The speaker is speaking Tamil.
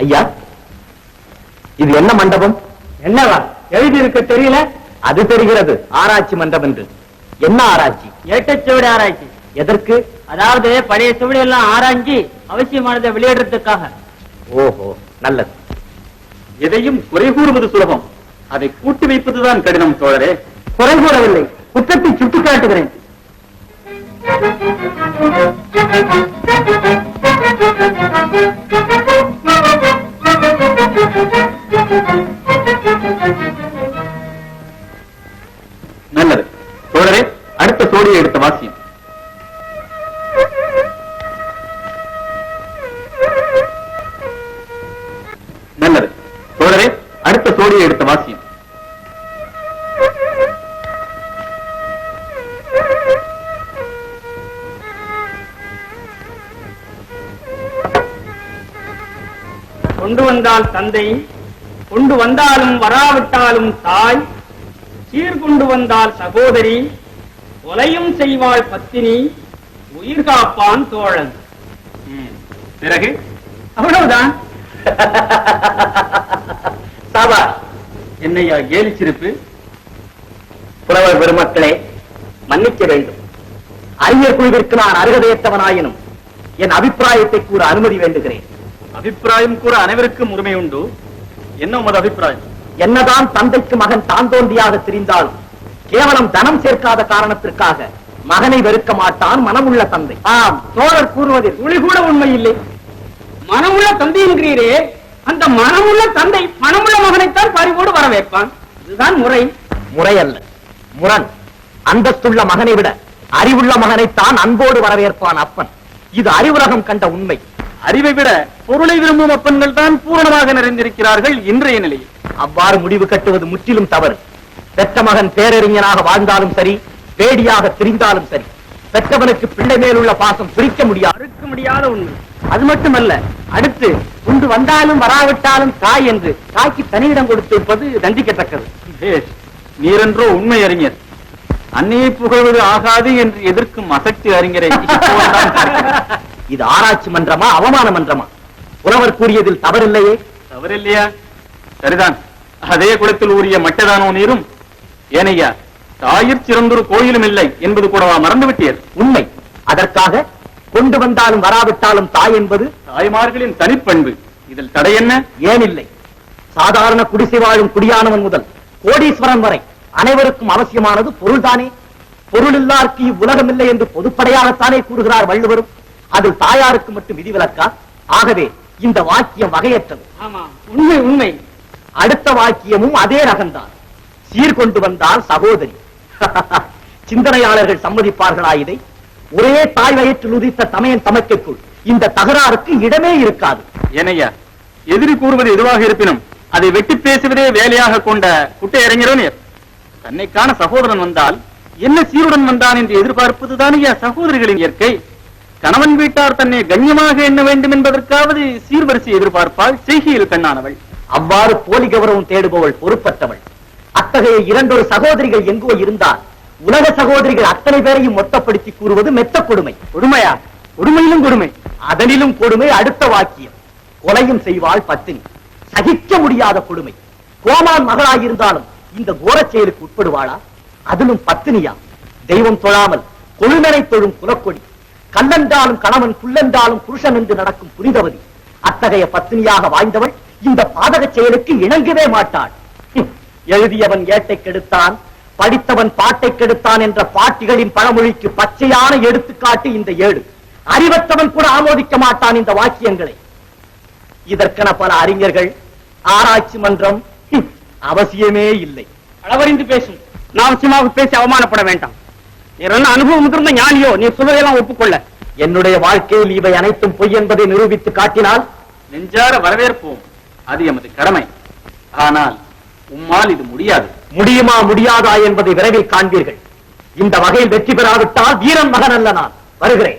ஐயா, இது என்ன மண்டபம்? என்னவா எழுதி இருக்க தெரியல? அது தெரிகிறது, ஆராய்ச்சி மன்றம் என்று. என்ன ஆராய்ச்சி? ஏட்டச்சுவடி ஆராய்ச்சி. எதற்கு? அதாவது பழைய சுவடி எல்லாம் ஆராய்ச்சி அவசியமானதை வெளியிடுறதுக்காக. ஓஹோ, நல்லது. எதையும் குறை கூறுவது சுலபம், அதை கூட்டி வைப்பதுதான் கடினம் தோழரே. குறை கூறவில்லை, குற்றத்தை சுட்டிக்காட்டுகிறேன். நல்லது தோழரே, அடுத்த சோடியை எடுத்த வாசியம். நல்லது தோழரே, அடுத்த சோடியை எடுத்த வாசியம். கொண்டு வந்தால் தந்தை, கொண்டு வந்தாலும் வராவிட்டாலும் தாய், சீர்கொண்டு வந்தால் சகோதரி, கொலையும் செய்வாள் பத்தினி, உயிர் காப்பான் தோழன். பிறகு அவ்வளவுதான். சாபா, என்னையா கேலி சிரிப்பு? புலவர் பெருமக்களே, மன்னிக்க வேண்டும். அறிஞர் குழுவிற்கு நான் அருகதையற்றவனாயினும் என் அபிப்பிராயத்தை கூற அனுமதி வேண்டுகிறேன். அபிப்பிராயம் கூற அனைவருக்கும் உரிமை உண்டு. என்ன உமது அபிப்பிராயம்? என்னதான் தந்தைக்கு மகன் தான் தோன்றியாக தெரிந்தாலும் கேவலம் தனம் சேர்க்காத காரணத்திற்காக மகனை வெறுக்க மாட்டான் மனமுள்ள தந்தை. ஆம், தோழர் கூறுவதில் துளி கூட உண்மை இல்லை. மனமுள்ள தந்தை என்கிறீரே, அந்த மனமுள்ள தந்தை மனமுள்ள மகனைத்தான் பறிவோடு வரவேற்பான். இதுதான் முறை. முறை அல்ல, முரண். அந்தஸ்துள்ள மகனை விட அறிவுள்ள மகனைத்தான் அன்போடு வரவேற்பான் அப்பன். இது அறிவுலகம் கண்ட உண்மை. அறிவை விட பொருளை விரும்பும் அப்பன்கள் தான் பூரணமாக நிறைந்திருக்கிறார்கள் இன்றைய நிலையில். அவ்வாறு முடிவு கட்டுவது முற்றிலும் தவறு. பெற்ற மகன் பேரறிஞனாக வாழ்ந்தாலும் சரி, வேடியாக திரிந்தாலும் சரி, பெற்றவனுக்கு பிள்ளை மேலுள்ள பாசம் பிரிக்க முடியாத உண்மை. அது மட்டுமல்ல, அடுத்து கொண்டு வந்தாலும் வராவிட்டாலும் தாய் என்று தாய்க்கு தனியிடம் கொடுத்திருப்பது தண்டிக்கத்தக்கது. நீரென்றோ உண்மை அறிஞர். அன்னையை புகழ்வது ஆகாது என்று எதிர்க்கும் அசக்தி அறிஞரை இது ஆராய்ச்சி மன்றமா அவமான மன்றமா? புலவர் கூறியதில் தவறில்லையே. தவறில்லையா? சரிதான். அதே குளத்தில் ஊறிய மட்டதானோ நீரும். ஏனையா, தாயிற் சிறந்தொரு கோயிலும் இல்லை என்பது கூடவா மறந்துவிட்டீர்? உண்மை. அதற்காக கொண்டு வந்தாலும் வராவிட்டாலும் தாய் என்பது தாய்மார்களின் தனிப்பண்பு. இதில் தடை என்ன? ஏனில்லை. சாதாரண குடிசை வாழும் குடியானவன் முதல் கோடீஸ்வரன் வரை அனைவருக்கும் அவசியமானது பொருள்தானே. பொருள் இல்லாருக்கு இவ்வுலகம் இல்லை என்று பொதுப்படையாகத்தானே கூறுகிறார் வள்ளுவரும். அதில் தாயாருக்கு மட்டும் விதிவிலக்கா? ஆகவே இந்த வாக்கியம் வகையற்றது. உண்மை உண்மை. அடுத்த வாக்கியமும் அதே ரகம்தான். சீர்கொண்டு வந்தால் சகோதரி. சிந்தனையாளர்கள் சம்மதிப்பார்களா இதை? ஒரே தாய் வயிற்றில் உதித்த தமையன் தமக்கைக்குள் இந்த தகராறுக்கு இடமே இருக்காது. ஏனையா, எதிரி கூறுவது எதுவாக இருப்பினும் அதை வெட்டி பேசுவதே வேலையாக கொண்ட குட்டை அறிஞர் தன்னைக்கான சகோதரன் வந்தால் என்ன சீருடன் வந்தான் என்று எதிர்பார்ப்பதுதானையா சகோதரிகளின் இயற்கை. கணவன் வீட்டார் தன்னை கண்ணியமாக எண்ண வேண்டும் என்பதற்காவது சீர்வரிசை எதிர்பார்ப்பால் செய்கையில் பெண்ணானவள். அவ்வாறு போலி கௌரவம் தேடுபவள் பொறுப்பற்றவள். அத்தகைய இரண்டொரு சகோதரிகள் எங்கோ இருந்தால் உலக சகோதரிகள் அத்தனை பேரையும் மொத்தப்படுத்தி கூறுவது மெத்த கொடுமை. கொடுமையா? கொடுமையிலும் கொடுமை. அதனிலும் கொடுமை அடுத்த வாக்கியம். கொலையும் செய்வாள் பத்தினி. சகிக்க முடியாத கொடுமை. கோமான் மகளாயிருந்தாலும் இந்த கோரச் செயலுக்கு உட்படுவாளா? அதிலும் பத்தினியா? தெய்வம் தொழாமல் கொழுநரை தொழும் குலக்கொடி. கல்லென்றாலும் கணவன், புல்லென்றாலும் புருஷன் என்று நடக்கும் புனிதவதி. அத்தகைய பத்தினியாக வாழ்ந்தவள் இந்த பாதக செயலுக்கு இணங்கவே மாட்டாள். எழுதியவன் ஏட்டை கெடுத்தான், படித்தவன் பாட்டை கெடுத்தான் என்ற பாட்டிகளின் பழமொழிக்கு பச்சையான எடுத்துக்காட்டு இந்த ஏடு. அறிவற்றவன் கூட ஆமோதிக்க மாட்டான் இந்த வாக்கியங்களை. இதற்கென பல அறிஞர்கள், ஆராய்ச்சி மன்றம் அவசியமே இல்லை. அளவறிந்து பேசும். நான் அவசியமாக பேசி அவமானப்பட வேண்டாம். என்ன அனுபவம் முதிர்ந்த ஞானியோ நீ சொல்வதெல்லாம் ஒப்புக்கொள்ள. என்னுடைய வாழ்க்கையில் இவை அனைத்தும் பொய் என்பதை நிரூபித்து காட்டினால் நெஞ்சார வரவேற்போம். அது எமது கடமை. ஆனால் உம்மால் இது முடியாது. முடியுமா முடியாதா என்பதை விரைவில் காண்பீர்கள். இந்த வகையில் வெற்றி பெறாவிட்டால் வீரன் மகன் அல்ல நான். வருகிறேன்.